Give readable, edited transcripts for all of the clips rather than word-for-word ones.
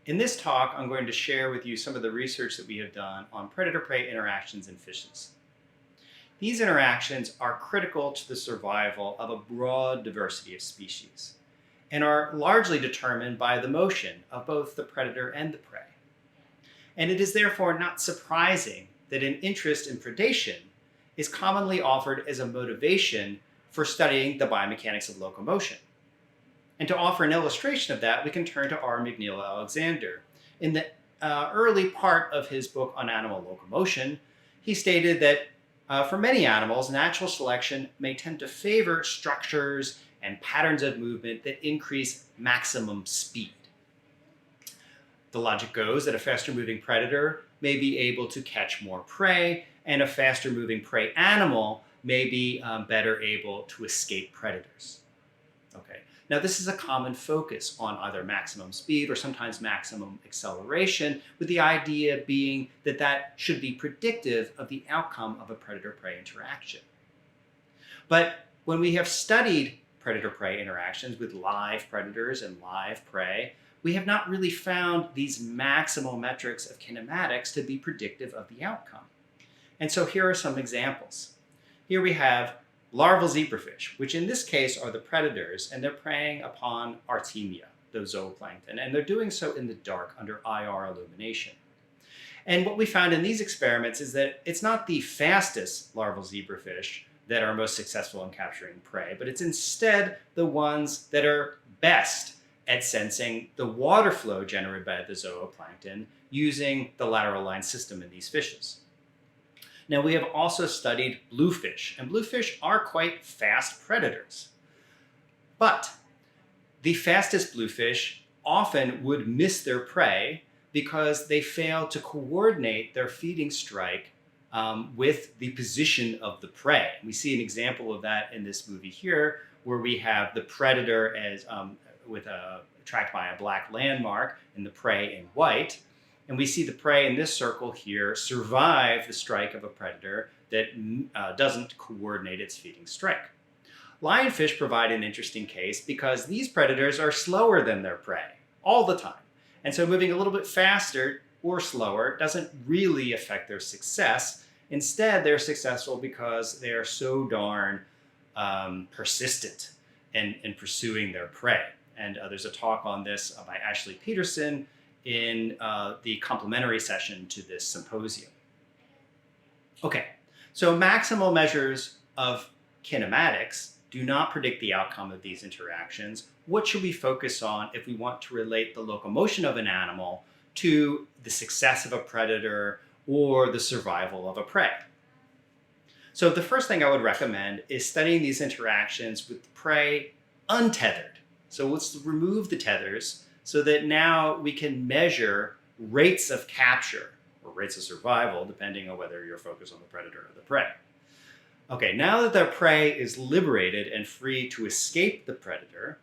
In this talk, I'm going to share with you some of the research that we have done on predator-prey interactions in fishes. These interactions are critical to the survival of a broad diversity of species and are largely determined by the motion of both the predator and the prey. And it is therefore not surprising that an interest in predation is commonly offered as a motivation for studying the biomechanics of locomotion. And to offer an illustration of that, we can turn to R. McNeill Alexander. In the early part of his book on animal locomotion, he stated that for many animals, natural selection may tend to favor structures and patterns of movement that increase maximum speed. The logic goes that a faster moving predator may be able to catch more prey, and a faster moving prey animal may be better able to escape predators. Okay. Now, this is a common focus on either maximum speed or sometimes maximum acceleration, with the idea being that that should be predictive of the outcome of a predator-prey interaction. But when we have studied predator-prey interactions with live predators and live prey, we have not really found these maximal metrics of kinematics to be predictive of the outcome. And so here are some examples. Here we have larval zebrafish, which in this case are the predators, and they're preying upon Artemia, the zooplankton, and they're doing so in the dark under IR illumination. And what we found in these experiments is that it's not the fastest larval zebrafish that are most successful in capturing prey, but it's instead the ones that are best at sensing the water flow generated by the zooplankton using the lateral line system in these fishes. Now, we have also studied bluefish, and bluefish are quite fast predators. But the fastest bluefish often would miss their prey because they fail to coordinate their feeding strike with the position of the prey. We see an example of that in this movie here, where we have the predator as tracked by a black landmark and the prey in white. And we see the prey in this circle here survive the strike of a predator that doesn't coordinate its feeding strike. Lionfish provide an interesting case because these predators are slower than their prey all the time. And so moving a little bit faster or slower doesn't really affect their success. Instead, they're successful because they are so darn persistent in pursuing their prey. And there's a talk on this by Ashley Peterson in the complementary session to this symposium. Okay, so maximal measures of kinematics do not predict the outcome of these interactions. What should we focus on if we want to relate the locomotion of an animal to the success of a predator or the survival of a prey? So the first thing I would recommend is studying these interactions with prey untethered. So let's remove the tethers so that now we can measure rates of capture or rates of survival, depending on whether you're focused on the predator or the prey. Okay, now that the prey is liberated and free to escape the predator,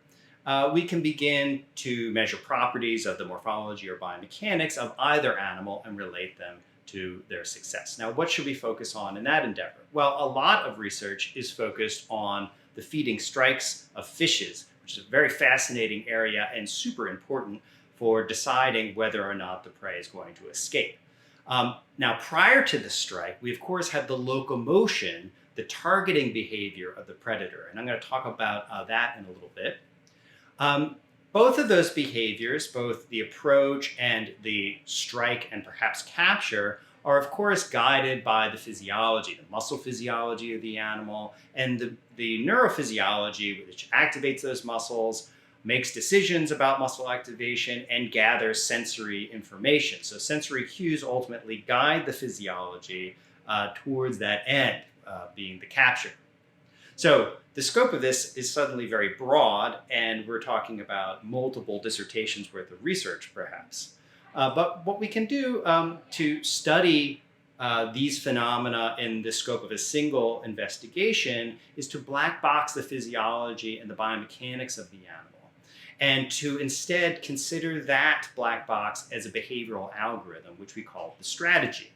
we can begin to measure properties of the morphology or biomechanics of either animal and relate them to their success. Now, what should we focus on in that endeavor? Well, a lot of research is focused on the feeding strikes of fishes, which is a very fascinating area and super important for deciding whether or not the prey is going to escape. Now, prior to the strike, we of course have the locomotion, the targeting behavior of the predator, and I'm going to talk about that in a little bit. Both of those behaviors, both the approach and the strike and perhaps capture, are of course guided by the physiology, the muscle physiology of the animal, and the neurophysiology which activates those muscles, makes decisions about muscle activation, and gathers sensory information. So sensory cues ultimately guide the physiology towards that end, being the capture. So the scope of this is suddenly very broad, and we're talking about multiple dissertations worth of research, perhaps. But what we can do to study these phenomena in the scope of a single investigation is to black box the physiology and the biomechanics of the animal, and to instead consider that black box as a behavioral algorithm, which we call the strategy.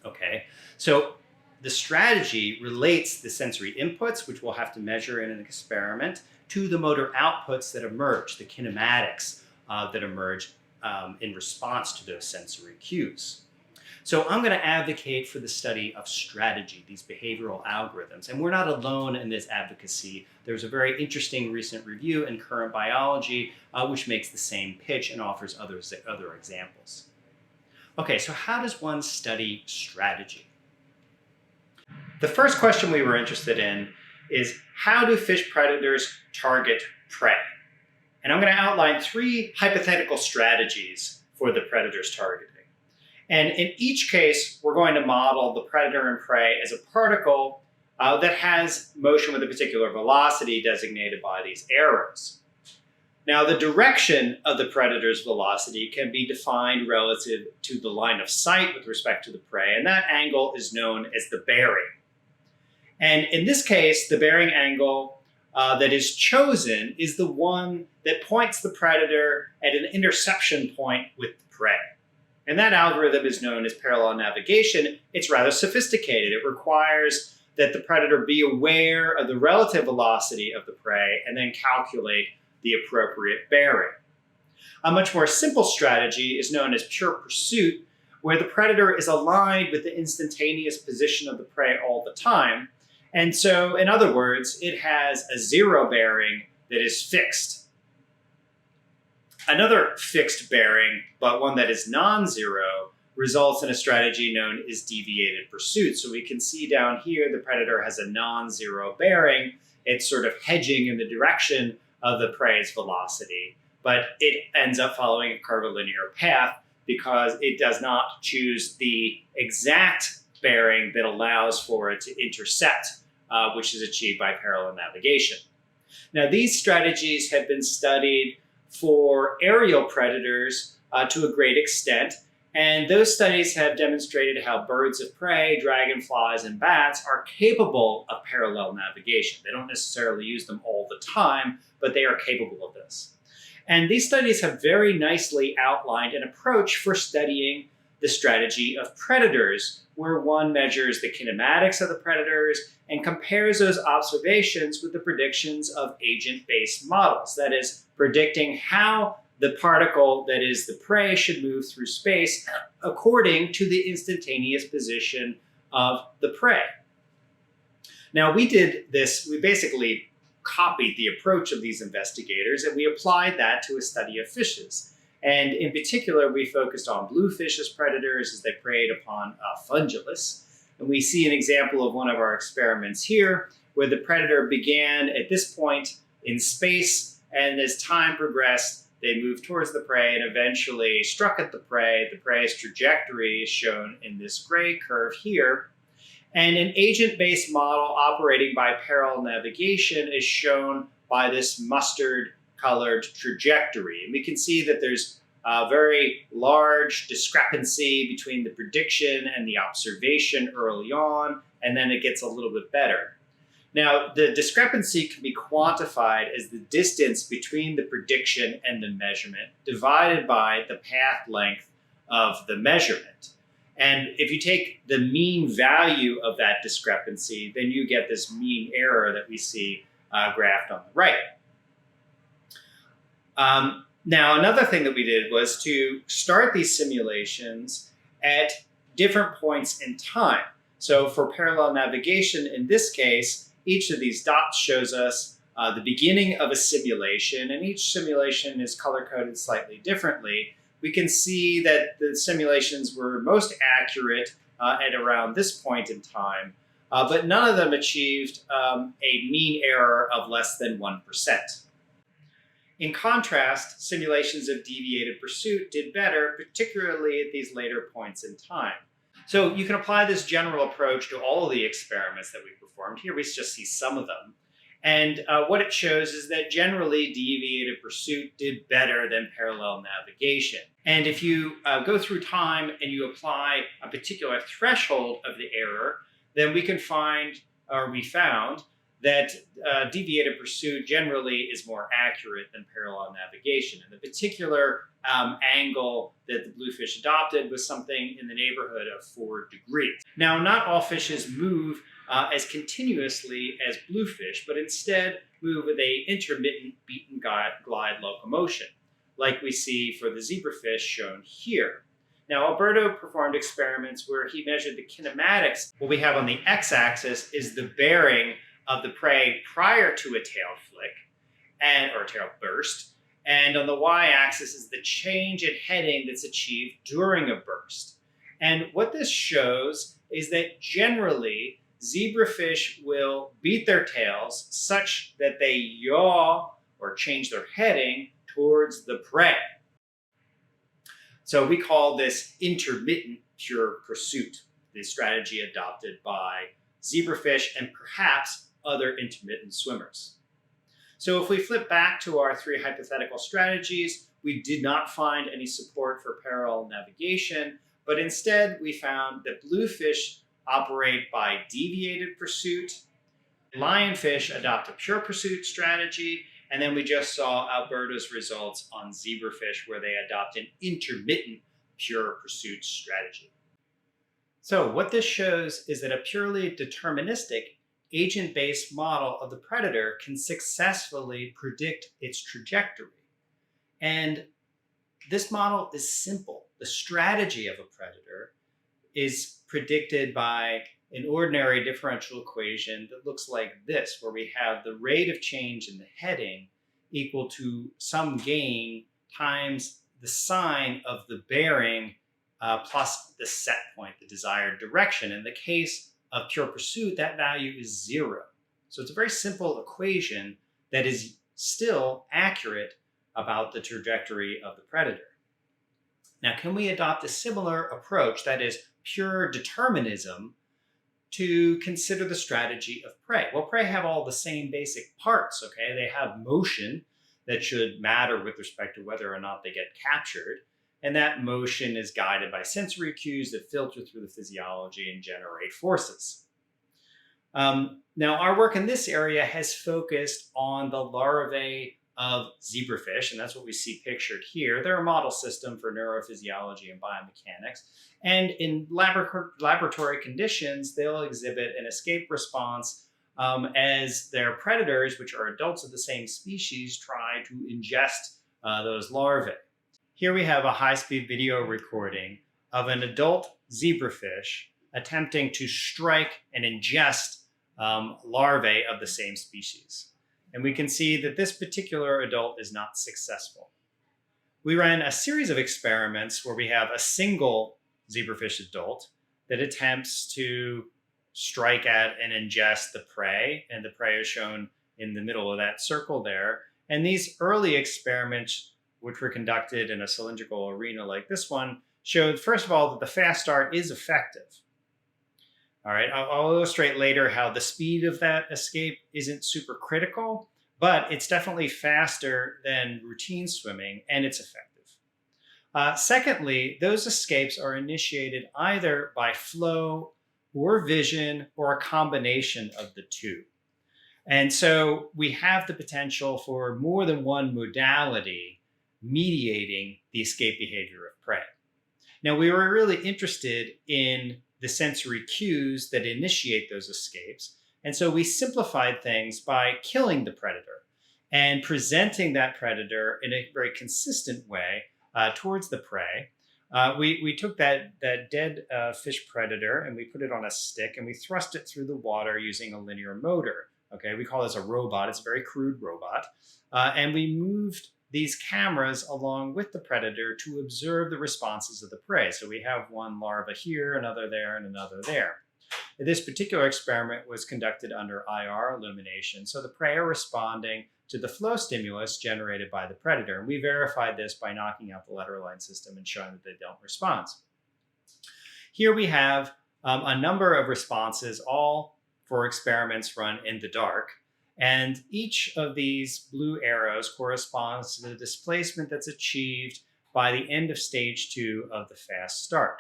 Okay, so the strategy relates the sensory inputs, which we'll have to measure in an experiment, to the motor outputs that emerge, the kinematics that emerge in response to those sensory cues. So I'm going to advocate for the study of strategy, these behavioral algorithms. And we're not alone in this advocacy. There's a very interesting recent review in Current Biology which makes the same pitch and offers other examples. Okay, so how does one study strategy? The first question we were interested in is, how do fish predators target prey? And I'm going to outline 3 hypothetical strategies for the predator's targeting. And in each case, we're going to model the predator and prey as a particle that has motion with a particular velocity designated by these arrows. Now, the direction of the predator's velocity can be defined relative to the line of sight with respect to the prey, and that angle is known as the bearing. And in this case, the bearing angle that is chosen is the one that points the predator at an interception point with the prey. And that algorithm is known as parallel navigation. It's rather sophisticated. It requires that the predator be aware of the relative velocity of the prey and then calculate the appropriate bearing. A much more simple strategy is known as pure pursuit, where the predator is aligned with the instantaneous position of the prey all the time. And so, in other words, it has a 0 bearing that is fixed. Another fixed bearing, but one that is non-zero, results in a strategy known as deviated pursuit. So we can see down here the predator has a non-zero bearing. It's sort of hedging in the direction of the prey's velocity, but it ends up following a curvilinear path because it does not choose the exact bearing that allows for it to intercept, which is achieved by parallel navigation. Now, these strategies have been studied for aerial predators to a great extent, and those studies have demonstrated how birds of prey, dragonflies, and bats are capable of parallel navigation. They don't necessarily use them all the time, but they are capable of this. And these studies have very nicely outlined an approach for studying the strategy of predators, where one measures the kinematics of the predators and compares those observations with the predictions of agent-based models. That is, predicting how the particle that is the prey should move through space according to the instantaneous position of the prey. Now, we did this, we basically copied the approach of these investigators and we applied that to a study of fishes. And in particular, we focused on bluefish as predators as they preyed upon fungulus. And we see an example of one of our experiments here, where the predator began at this point in space, and as time progressed, they moved towards the prey and eventually struck at the prey. The prey's trajectory is shown in this gray curve here. And an agent-based model operating by parallel navigation is shown by this mustard-colored trajectory. And we can see that there's a very large discrepancy between the prediction and the observation early on, and then it gets a little bit better. Now, the discrepancy can be quantified as the distance between the prediction and the measurement divided by the path length of the measurement. And if you take the mean value of that discrepancy, then you get this mean error that we see graphed on the right. Now, another thing that we did was to start these simulations at different points in time. So for parallel navigation, in this case, each of these dots shows us the beginning of a simulation, and each simulation is color-coded slightly differently. We can see that the simulations were most accurate at around this point in time, but none of them achieved a mean error of less than 1%. In contrast, simulations of deviated pursuit did better, particularly at these later points in time. So you can apply this general approach to all of the experiments that we performed. Here we just see some of them. And what it shows is that generally deviated pursuit did better than parallel navigation. And if you go through time and you apply a particular threshold of the error, then we can find, or we found, that deviated pursuit generally is more accurate than parallel navigation. And the particular angle that the bluefish adopted was something in the neighborhood of 4 degrees. Now, not all fishes move as continuously as bluefish, but instead move with an intermittent beat and glide locomotion. like we see for the zebrafish shown here. Now, Alberto performed experiments where he measured the kinematics. What we have on the x-axis is the bearing of the prey prior to a tail flick or tail burst, and on the y-axis is the change in heading that's achieved during a burst. And what this shows is that generally zebrafish will beat their tails such that they yaw or change their heading towards the prey. So we call this intermittent pure pursuit, the strategy adopted by zebrafish and perhaps other intermittent swimmers. So if we flip back to our three hypothetical strategies, we did not find any support for parallel navigation, but instead we found that bluefish operate by deviated pursuit, lionfish adopt a pure pursuit strategy, and then we just saw Alberto's results on zebrafish where they adopt an intermittent pure pursuit strategy. So what this shows is that a purely deterministic agent-based model of the predator can successfully predict its trajectory. And this model is simple. The strategy of a predator is predicted by an ordinary differential equation that looks like this, where we have the rate of change in the heading equal to some gain times the sign of the bearing plus the set point, the desired direction. In the case of pure pursuit, that value is 0. So it's a very simple equation that is still accurate about the trajectory of the predator. Now, can we adopt a similar approach, that is pure determinism, to consider the strategy of prey? Well, prey have all the same basic parts, okay? They have motion that should matter with respect to whether or not they get captured. And that motion is guided by sensory cues that filter through the physiology and generate forces. Now, our work in this area has focused on the larvae of zebrafish, and that's what we see pictured here. They're a model system for neurophysiology and biomechanics. And in laboratory conditions, they'll exhibit an escape response as their predators, which are adults of the same species, try to ingest those larvae. Here we have a high-speed video recording of an adult zebrafish attempting to strike and ingest larvae of the same species. And we can see that this particular adult is not successful. We ran a series of experiments where we have a single zebrafish adult that attempts to strike at and ingest the prey, and the prey is shown in the middle of that circle there. And these early experiments, which were conducted in a cylindrical arena like this one, showed, first of all, that the fast start is effective. All right, I'll illustrate later how the speed of that escape isn't super critical, but it's definitely faster than routine swimming, and it's effective. Secondly, those escapes are initiated either by flow or vision or a combination of the two. And so we have the potential for more than one modality mediating the escape behavior of prey. Now, we were really interested in the sensory cues that initiate those escapes. And so we simplified things by killing the predator and presenting that predator in a very consistent way towards the prey. We took that dead fish predator and we put it on a stick and we thrust it through the water using a linear motor. Okay, we call this a robot. It's a very crude robot. And we moved these cameras along with the predator to observe the responses of the prey. So we have one larva here, another there, and another there. This particular experiment was conducted under IR illumination, so the prey are responding to the flow stimulus generated by the predator. And we verified this by knocking out the letter line system and showing that they don't respond. Here we have a number of responses, all for experiments run in the dark. And each of these blue arrows corresponds to the displacement that's achieved by the end of stage 2 of the fast start.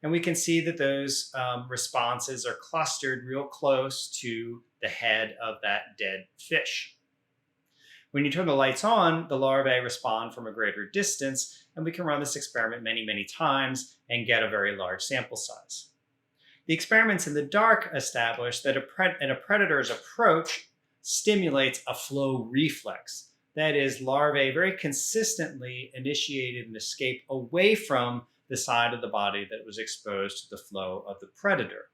And we can see that those responses are clustered real close to the head of that dead fish. When you turn the lights on, the larvae respond from a greater distance, and we can run this experiment many, many times and get a very large sample size. The experiments in the dark establish that a predator's approach stimulates a flow reflex. That is, larvae very consistently initiated an escape away from the side of the body that was exposed to the flow of the predator.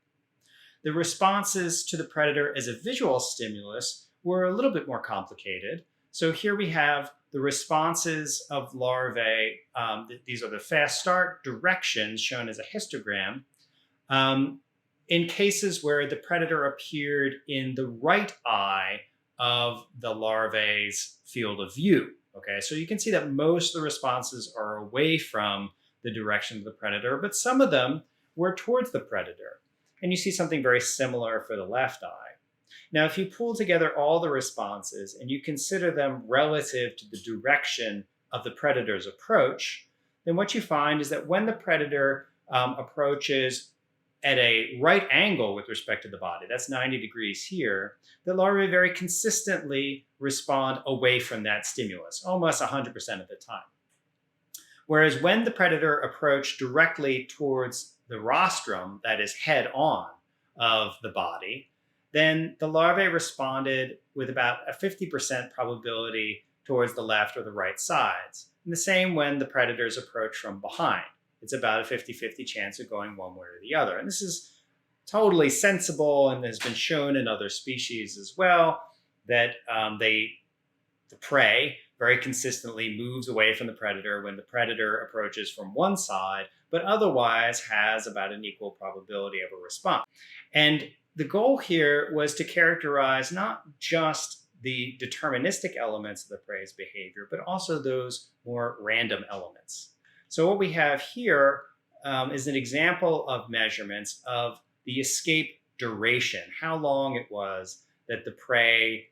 The responses to the predator as a visual stimulus were a little bit more complicated. So here we have the responses of larvae. These are the fast start directions shown as a histogram. In cases where the predator appeared in the right eye of the larvae's field of view. Okay, so you can see that most of the responses are away from the direction of the predator, but some of them were towards the predator. And you see something very similar for the left eye. Now, if you pull together all the responses and you consider them relative to the direction of the predator's approach, then what you find is that when the predator approaches at a right angle with respect to the body, that's 90 degrees here, the larvae very consistently respond away from that stimulus, almost 100% of the time. Whereas when the predator approached directly towards the rostrum, that is head on of the body, then the larvae responded with about a 50% probability towards the left or the right sides. And the same when the predators approach from behind. It's about a 50-50 chance of going one way or the other. And this is totally sensible and has been shown in other species as well, that the prey very consistently moves away from the predator when the predator approaches from one side, but otherwise has about an equal probability of a response. And the goal here was to characterize not just the deterministic elements of the prey's behavior, but also those more random elements. So what we have here is an example of measurements of the escape duration, how long it was that the prey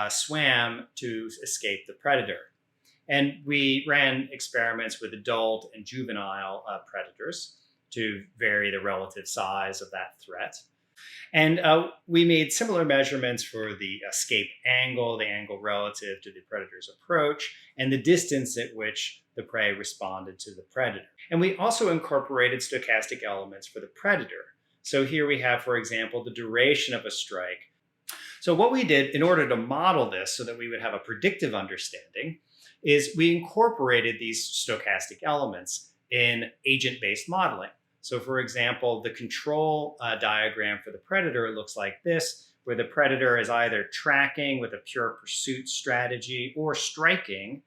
swam to escape the predator. And we ran experiments with adult and juvenile predators to vary the relative size of that threat. And we made similar measurements for the escape angle, the angle relative to the predator's approach, and the distance at which the prey responded to the predator. And we also incorporated stochastic elements for the predator. So here we have, for example, the duration of a strike. So what we did in order to model this so that we would have a predictive understanding is we incorporated these stochastic elements in agent-based modeling. So for example, the control diagram for the predator looks like this, where the predator is either tracking with a pure pursuit strategy or striking,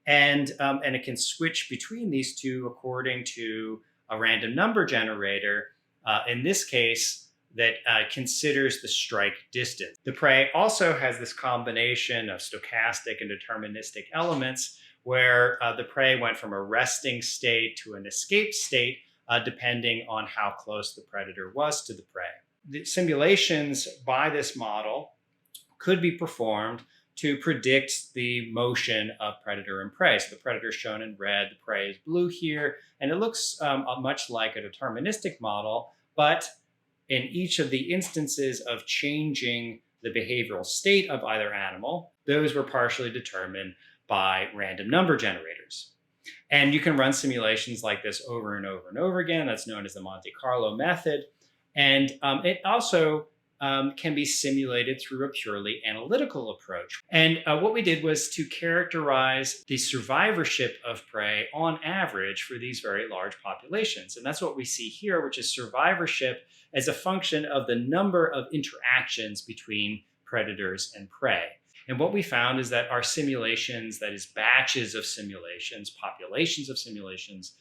and it can switch between these two according to a random number generator, in this case, that considers the strike distance. The prey also has this combination of stochastic and deterministic elements where the prey went from a resting state to an escape state, depending on how close the predator was to the prey. The simulations by this model could be performed to predict the motion of predator and prey. So the predator is shown in red, the prey is blue here, and it looks much like a deterministic model, but in each of the instances of changing the behavioral state of either animal, those were partially determined by random number generators. And you can run simulations like this over and over and over again. That's known as the Monte Carlo method. And it also can be simulated through a purely analytical approach. And what we did was to characterize the survivorship of prey on average for these very large populations. And that's what we see here, which is survivorship as a function of the number of interactions between predators and prey. And what we found is that our simulations, that is batches of simulations, populations of simulations,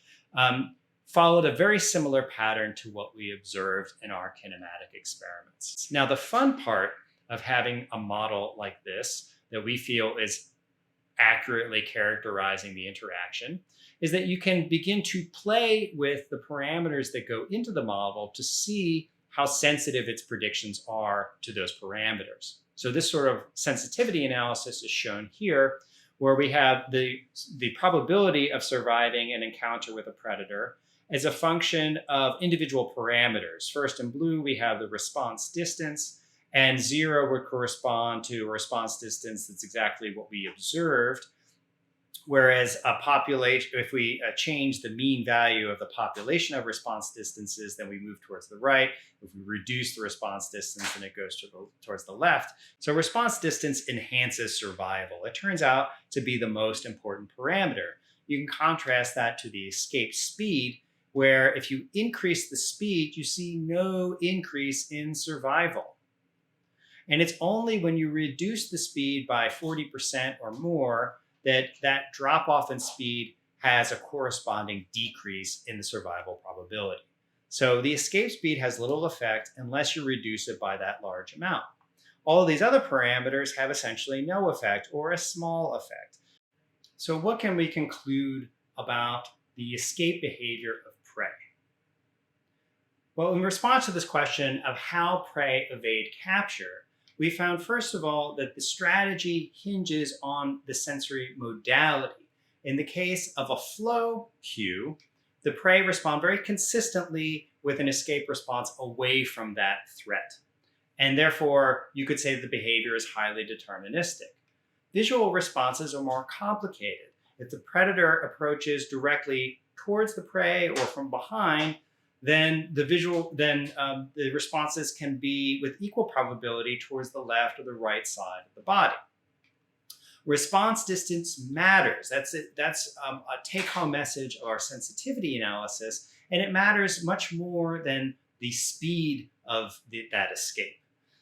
followed a very similar pattern to what we observed in our kinematic experiments. Now, the fun part of having a model like this that we feel is accurately characterizing the interaction is that you can begin to play with the parameters that go into the model to see how sensitive its predictions are to those parameters. So this sort of sensitivity analysis is shown here, where we have the probability of surviving an encounter with a predator as a function of individual parameters. First, in blue, we have the response distance, and 0 would correspond to a response distance that's exactly what we observed. Whereas a population, if we change the mean value of the population of response distances, then we move towards the right. If we reduce the response distance, then it goes towards the left. So response distance enhances survival. It turns out to be the most important parameter. You can contrast that to the escape speed, where if you increase the speed, you see no increase in survival. And it's only when you reduce the speed by 40% or more that drop off in speed has a corresponding decrease in the survival probability. So the escape speed has little effect unless you reduce it by that large amount. All of these other parameters have essentially no effect or a small effect. So what can we conclude about the escape behavior of prey? Well, in response to this question of how prey evade capture, we found, first of all, that the strategy hinges on the sensory modality. In the case of a flow cue, the prey respond very consistently with an escape response away from that threat. And therefore, you could say that the behavior is highly deterministic. Visual responses are more complicated. If the predator approaches directly towards the prey or from behind, then the responses can be with equal probability towards the left or the right side of the body. Response distance matters. That's a take-home message of our sensitivity analysis, and it matters much more than the speed of that escape.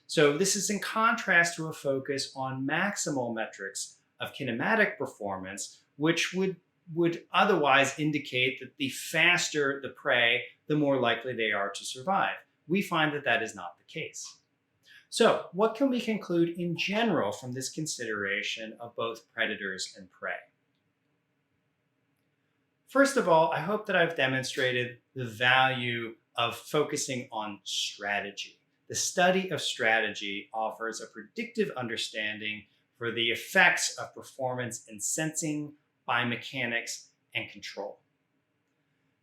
So this is in contrast to a focus on maximal metrics of kinematic performance, which would otherwise indicate that the faster the prey, the more likely they are to survive. We find that that is not the case. So what can we conclude in general from this consideration of both predators and prey? First of all, I hope that I've demonstrated the value of focusing on strategy. The study of strategy offers a predictive understanding for the effects of performance in sensing, biomechanics, and control.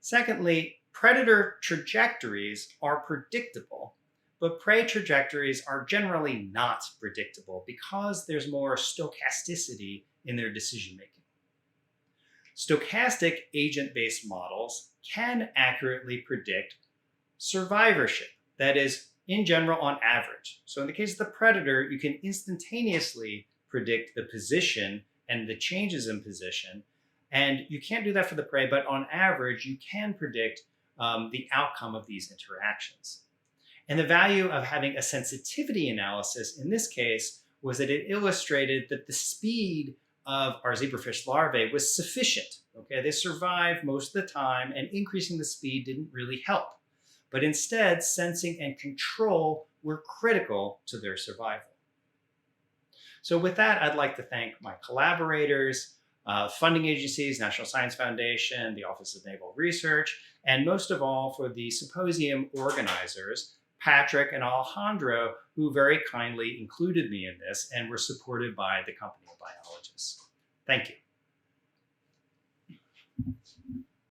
Secondly, predator trajectories are predictable, but prey trajectories are generally not predictable because there's more stochasticity in their decision-making. Stochastic agent-based models can accurately predict survivorship, that is, in general, on average. So in the case of the predator, you can instantaneously predict the position and the changes in position. And you can't do that for the prey, but on average, you can predict the outcome of these interactions. And the value of having a sensitivity analysis in this case was that it illustrated that the speed of our zebrafish larvae was sufficient. Okay, they survived most of the time, and increasing the speed didn't really help. But instead, sensing and control were critical to their survival. So with that, I'd like to thank my collaborators, funding agencies, National Science Foundation, the Office of Naval Research, and most of all for the symposium organizers, Patrick and Alejandro, who very kindly included me in this and were supported by the company of biologists. Thank you.